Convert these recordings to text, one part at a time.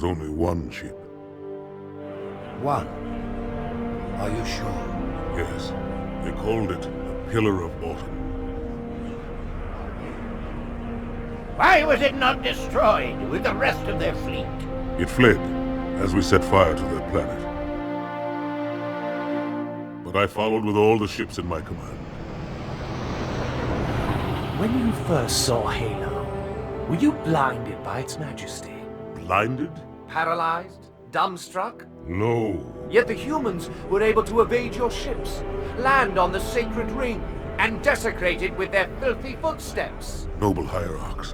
only one ship. One? Are you sure? Yes. They called it the Pillar of Autumn. Why was it not destroyed with the rest of their fleet? It fled as we set fire to their planet. But I followed with all the ships in my command. When you first saw Halo, were you blinded by its majesty? Blinded? Paralyzed? Dumbstruck? No. Yet the humans were able to evade your ships, land on the sacred ring, and desecrate it with their filthy footsteps. Noble hierarchs.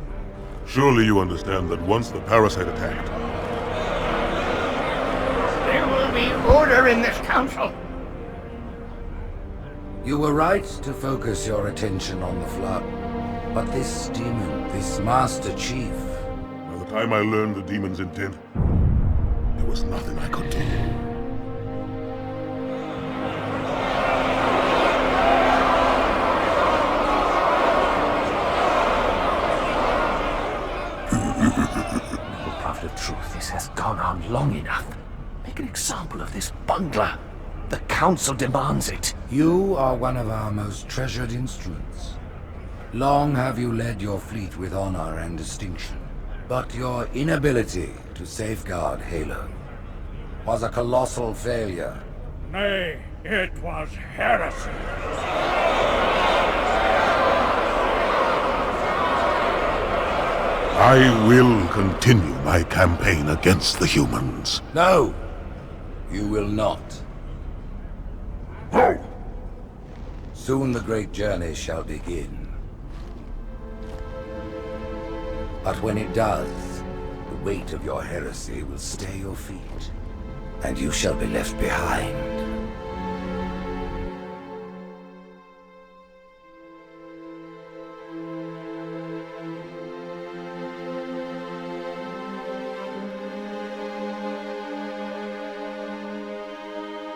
Surely you understand that once the parasite attacked... There will be order in this council. You were right to focus your attention on the Flood. But this demon, this Master Chief... By the time I learned the demon's intent, there was nothing I could do. No, Prophet of Truth, this has gone on long enough. Make an example of this bungler. The Council demands it. You are one of our most treasured instruments. Long have you led your fleet with honor and distinction. But your inability to safeguard Halo was a colossal failure. Nay, it was heresy. I will continue my campaign against the humans. No, you will not. No! Soon the great journey shall begin. But when it does, the weight of your heresy will stay your feet, and you shall be left behind.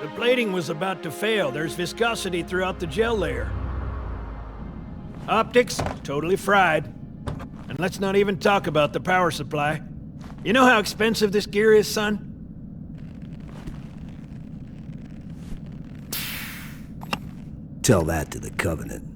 The plating was about to fail. There's viscosity throughout the gel layer. Optics, totally fried. And let's not even talk about the power supply. You know how expensive this gear is, son? Tell that to the Covenant.